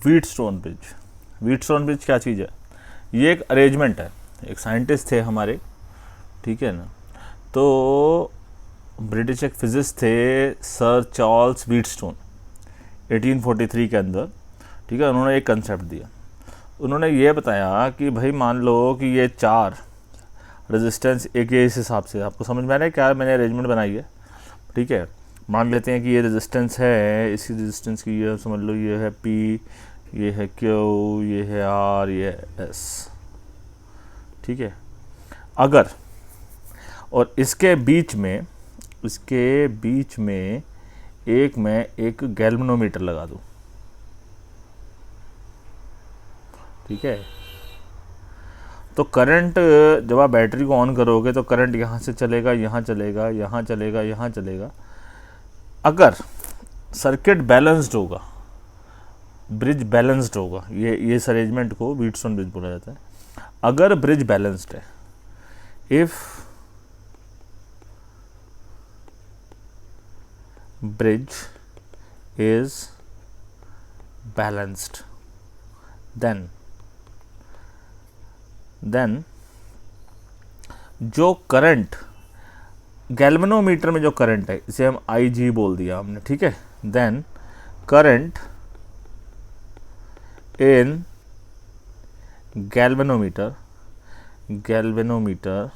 Wheatstone bridge. Wheatstone bridge क्या चीज़ है? ये एक अरेंजमेंट है, एक साइंटिस्ट थे हमारे, ठीक है ना, तो ब्रिटिश एक फिजिस्ट थे सर चार्ल्स व्हीटस्टोन 1843 के अंदर, ठीक है। उन्होंने एक कंसेप्ट दिया, उन्होंने ये बताया कि भाई मान लो कि ये 4 रेजिस्टेंस एक ये इस हिसाब से, आपको समझ में आ रहा है क्या मैंने अरेंजमेंट बनाई है, ठीक है। मान लेते हैं कि ये रेजिस्टेंस है, इसी रेजिस्टेंस की ये समझ लो ये है P, ये है Q, ये है R, ये है S, ठीक है। अगर और इसके बीच में मैं एक गैल्वेनोमीटर लगा दूं, ठीक है, तो करंट जब आप बैटरी को ऑन करोगे तो करंट यहाँ से चलेगा, यहाँ चलेगा, यहाँ चलेगा, यहाँ चलेगा। अगर सर्किट बैलेंस्ड होगा, ब्रिज बैलेंस्ड होगा, ये इस अरेंजमेंट को व्हीटस्टोन ब्रिज बोला जाता है। अगर ब्रिज बैलेंस्ड है, if bridge is balanced then जो करंट गैल्वेनोमीटर में जो करंट है, इसे हम IG बोल दिया हमने, ठीक है। Then current in galvanometer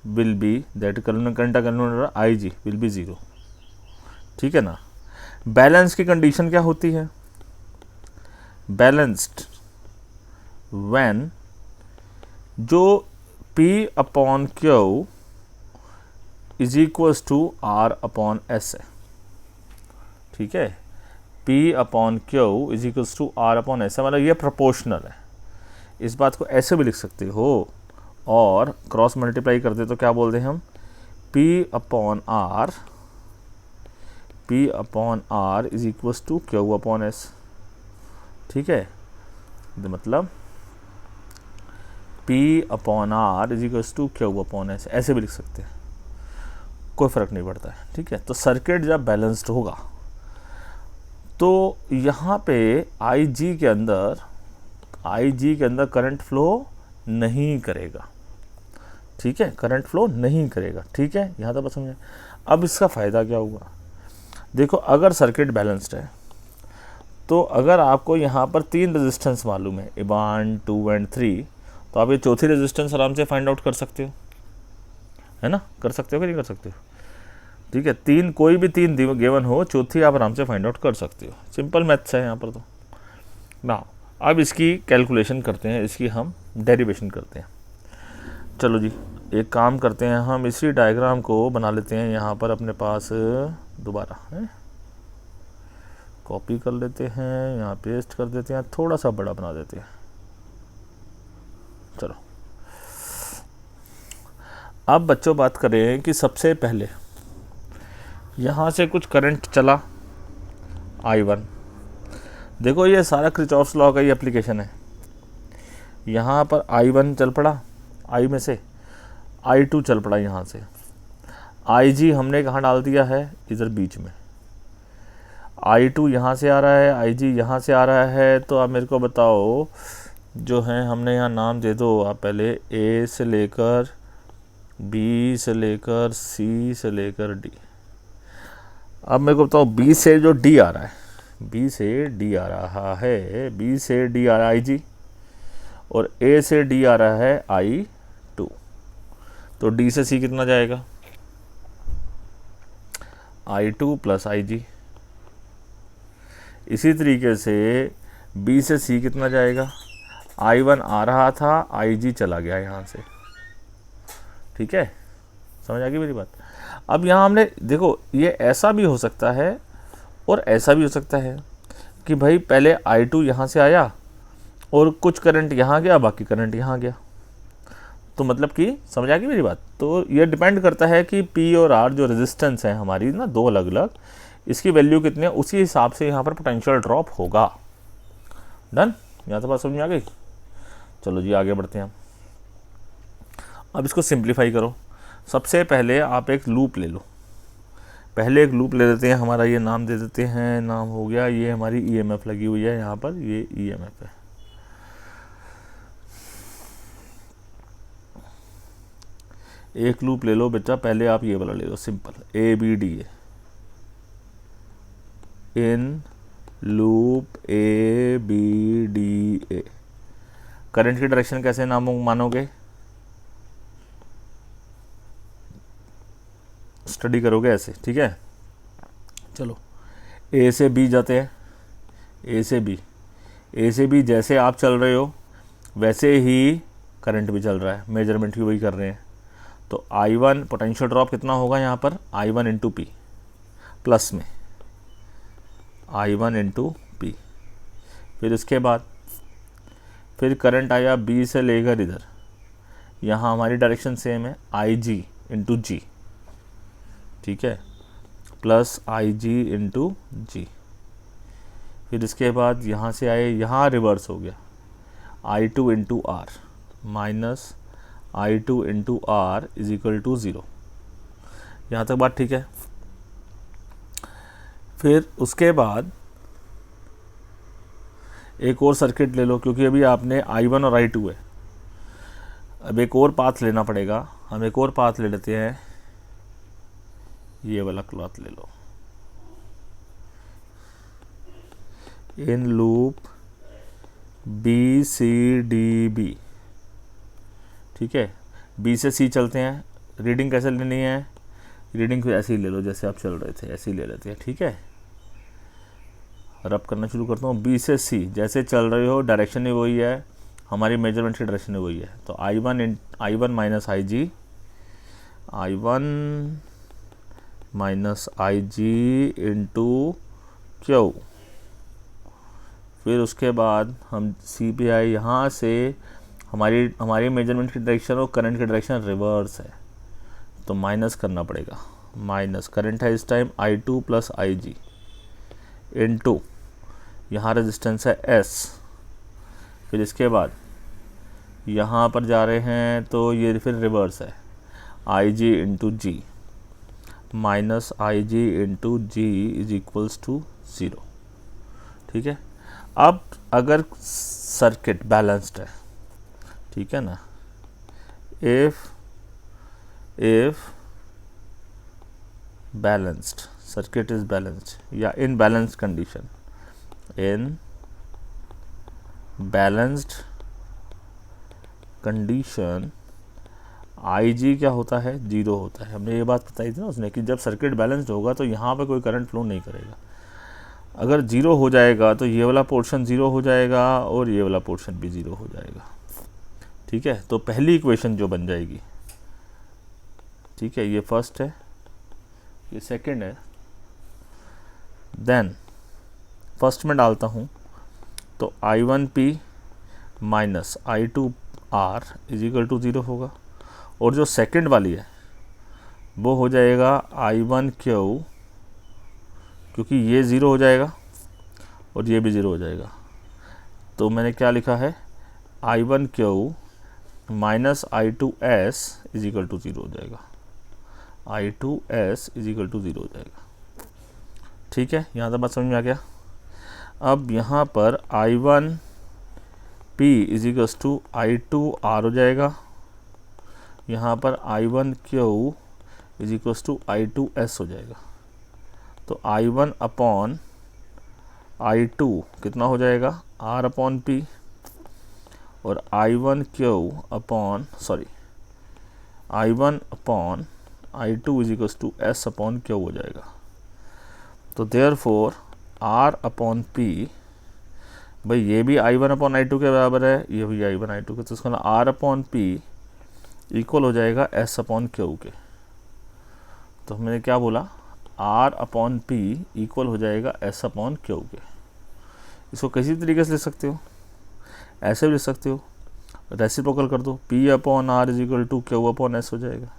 will be that current galvanometer IG will be 0, ठीक है ना। बैलेंस की कंडीशन क्या होती है? बैलेंस्ड व्हेन जो P upon Q is equals to R upon S है, ठीक है। P upon Q is equals to R upon S है, मतलब ये प्रोपोर्शनल है। इस बात को ऐसे भी लिख सकते हो, और क्रॉस मल्टीप्लाई करते तो क्या बोलते हैं हम? P upon R is equals to Q upon S, ठीक है। मतलब P upon R is equals to Q upon S, ऐसे भी लिख सकते हैं, कोई फ़र्क नहीं पड़ता है, ठीक है। तो सर्किट जब बैलेंस्ड होगा तो यहाँ पे IG के अंदर करंट फ्लो नहीं करेगा, ठीक है, करंट फ्लो नहीं करेगा, ठीक है। यहाँ तक बस समझे। अब इसका फ़ायदा क्या हुआ? देखो, अगर सर्किट बैलेंस्ड है तो अगर आपको यहाँ पर 3 रेजिस्टेंस मालूम है, 1, 2 एंड 3, तो आप ये चौथी रेजिस्टेंस आराम से फाइंड आउट कर सकते हो, है ना। कर सकते हो कि नहीं कर सकते हो? ठीक है, 3 कोई भी 3 गिवन हो, चौथी आप आराम से फाइंड आउट कर सकते हो। सिंपल मैथ्स है यहाँ पर। तो ना अब इसकी कैलकुलेशन करते हैं, इसकी हम डेरिवेशन करते हैं। चलो जी, एक काम करते हैं, हम इसी डायग्राम को बना लेते हैं यहाँ पर अपने पास दोबारा है, कॉपी कर लेते हैं, यहाँ पेस्ट कर देते हैं, थोड़ा सा बड़ा बना देते हैं। चलो, अब बच्चों बात करें कि सबसे पहले यहाँ से कुछ करंट चला I1। देखो, ये सारा किरचॉफ्स लॉ का ही एप्लीकेशन है। यहाँ पर I1 चल पड़ा, I में से I2 चल पड़ा, यहाँ से IG हमने कहाँ डाल दिया है? इधर बीच में। I2 यहाँ से आ रहा है, IG यहाँ से आ रहा है। तो आप मेरे को बताओ, जो है हमने यहाँ नाम दे दो आप पहले, A से लेकर B से लेकर C से लेकर D। अब मेरे को बताओ, B से जो D आ रहा है, B से D आ रहा है, B से D आ रहा है IG, और A से D आ रहा है I2। तो D से C कितना जाएगा? I2 plus IG। इसी तरीके से B से C कितना जाएगा? I1 आ रहा था, IG चला गया यहाँ से, ठीक है। समझ आ गई मेरी बात? अब यहाँ हमने देखो, ये ऐसा भी हो सकता है और ऐसा भी हो सकता है कि भाई पहले I2 यहाँ से आया और कुछ करंट यहाँ गया, बाकी करंट यहाँ गया। तो मतलब कि समझ आ गई मेरी बात? तो ये डिपेंड करता है कि P और R जो रेजिस्टेंस है हमारी ना, दो अलग अलग, इसकी वैल्यू कितनी है, उसी हिसाब से यहाँ पर पोटेंशियल ड्रॉप होगा। डन? यहाँ तो बात समझ में आ गई? चलो जी, आगे बढ़ते हैं। अब इसको सिंप्लीफाई करो। सबसे पहले आप एक लूप ले लो, पहले एक लूप ले लेते हैं, हमारा ये नाम दे देते हैं, नाम हो गया, ये हमारी ईएमएफ लगी हुई है यहाँ पर, ये ईएमएफ है। एक लूप ले लो बेटा, पहले आप ये वाला ले लो simple, A B D A, in loop A B D A. Current की डायरेक्शन कैसे नाम मानोगे, स्टडी करोगे ऐसे, ठीक है। चलो ए से बी जाते हैं, ए से बी जैसे आप चल रहे हो वैसे ही करंट भी चल रहा है, मेजरमेंट भी वही कर रहे हैं। तो I1 पोटेंशियल ड्रॉप कितना होगा यहाँ पर, I1 इंटू पी, प्लस में I1 इंटू पी। फिर इसके बाद फिर करंट आया बी से लेकर इधर, यहाँ हमारी डायरेक्शन सेम है, IG इंटू जी, ठीक है, प्लस IG इंटू जी। फिर इसके बाद यहाँ से आए, यहाँ रिवर्स हो गया, I2 into R minus I2 into R is equal to 0। यहाँ तक बात ठीक है। फिर उसके बाद एक और सर्किट ले लो, क्योंकि अभी आपने I1 और I2 है, अब एक और पाथ लेना पड़ेगा। हम एक और पाथ ले लेते हैं, ये वाला क्लॉथ ले लो, in loop B C D B, ठीक है। बी से सी चलते हैं, रीडिंग कैसे लेनी है, रीडिंग फिर ऐसे ही ले लो जैसे आप चल रहे थे, ऐसे ही ले लेते हैं, ठीक है। रब करना शुरू करता हूँ, बी से सी जैसे चल रहे हो डायरेक्शन ही वही है, हमारी मेजरमेंट की डायरेक्शन ही वही है। तो I1 minus IG, I1 minus IG into Q. फिर उसके बाद हम सी पे आए, यहाँ से हमारी मेजरमेंट की डायरेक्शन और करंट की डायरेक्शन रिवर्स है, तो माइनस करना पड़ेगा। माइनस करंट है इस time I2 plus IG into यहाँ रेजिस्टेंस है S। फिर इसके बाद यहाँ पर जा रहे हैं तो ये फिर रिवर्स है, IG into G minus IG into G is equals to 0, ठीक है। अब अगर सर्किट बैलेंस्ड है, ठीक है ना, if balanced circuit is balanced या in balanced condition, in balanced condition IG क्या होता है, 0 होता है। हमने ये बात बताई थी ना उसने कि जब सर्किट बैलेंस्ड होगा तो यहाँ पे कोई करंट फ्लो नहीं करेगा। अगर 0 हो जाएगा तो ये वाला पोर्शन 0 हो जाएगा और ये वाला पोर्शन भी 0 हो जाएगा, ठीक है। तो पहली इक्वेशन जो बन जाएगी, ठीक है, ये फर्स्ट है, ये सेकंड है, देन फर्स्ट में डालता हूँ तो I1P minus I2R is equal to 0 होगा, और जो सेकंड वाली है वो हो जाएगा I1Q, क्योंकि ये 0 हो जाएगा और ये भी 0 हो जाएगा। तो मैंने क्या लिखा है, I1Q minus I2S is equal to 0 हो जाएगा, I2S इज इक्वल टू 0 हो जाएगा, ठीक है। यहाँ तक बात समझ में आ गया। अब यहाँ पर I1P is equal to I2R हो जाएगा, यहाँ पर I1Q is equal to I2S हो जाएगा। तो I1 अपॉन I2 कितना हो जाएगा, R अपॉन P, और I1Q upon I1 upon I2 is equal to S upon Q हो जाएगा। तो देयरफॉर R अपॉन P, भाई ये भी I1 अपॉन I2 के बराबर है, ये भी I1 I2 के, तो इसका R अपॉन P इक्वल हो जाएगा S अपॉन Q के। तो मैंने क्या बोला, R अपॉन P इक्वल हो जाएगा S अपॉन Q के। इसको किसी तरीके से लिख सकते हो, ऐसे भी लिख सकते हो, रेसिप्रोकल कर दो, P upon R is equal to Q upon S हो जाएगा।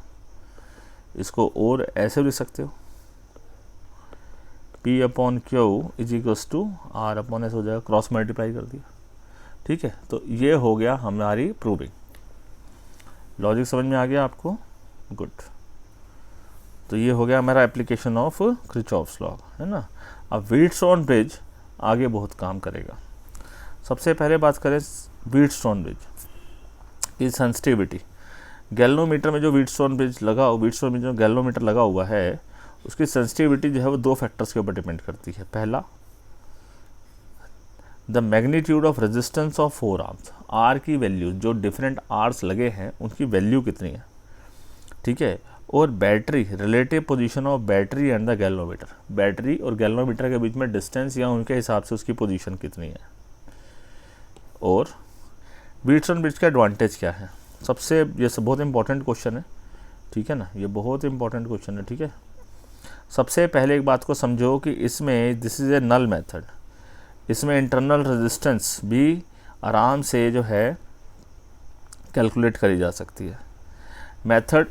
इसको और ऐसे भी लिख सकते हो, P upon Q is equals to R upon S हो जाएगा, क्रॉस मल्टीप्लाई कर दिया, ठीक है। तो ये हो गया हमारी प्रूविंग। लॉजिक समझ में आ गया आपको, गुड। तो ये हो गया हमारा एप्लीकेशन ऑफ किरचॉफ्स लॉ, है ना। अब व्हीटस्टोन ब्रिज आगे बहुत काम करेगा। सबसे पहले बात करें व्हीटस्टोन ब्रिज की सेंसिटिविटी। गैल्वेनोमीटर में जो व्हीटस्टोन ब्रिज जो गैल्वेनोमीटर लगा हुआ है उसकी सेंसिटिविटी जो है वो 2 फैक्टर्स के ऊपर डिपेंड करती है। पहला, the magnitude of resistance of 4 arms, R की वैल्यू, जो डिफरेंट आर्स लगे हैं उनकी वैल्यू कितनी है, ठीक है। और battery, relative position of battery and the galvanometer, battery और गैल्वेनोमीटर के बीच में डिस्टेंस या उनके हिसाब से उसकी पोजीशन कितनी है। और व्हीटस्टोन ब्रिज का एडवांटेज क्या है, सबसे ये सब बहुत इंपॉर्टेंट क्वेश्चन है, ठीक है ना, ये बहुत इंपॉर्टेंट क्वेश्चन है, ठीक है। सबसे पहले एक बात को समझो कि इसमें this is a null method, इसमें इंटरनल रेजिस्टेंस भी आराम से जो है कैलकुलेट करी जा सकती है।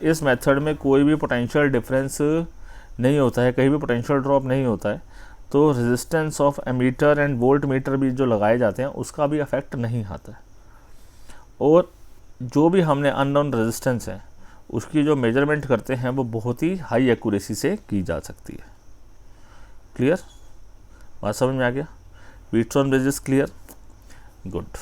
इस मेथड में कोई भी पोटेंशियल डिफरेंस नहीं होता है, कहीं भी पोटेंशियल ड्रॉप नहीं होता है, तो resistance of ammeter and voltmeter भी जो लगाए जाते हैं उसका भी इफेक्ट नहीं आता है। और जो भी हमने अननोन रेजिस्टेंस है उसकी जो मेजरमेंट करते हैं वो बहुत ही हाई एक्यूरेसी से की जा सकती है। क्लियर, बात समझ में आ गया? Wheatstone bridge is clear, good.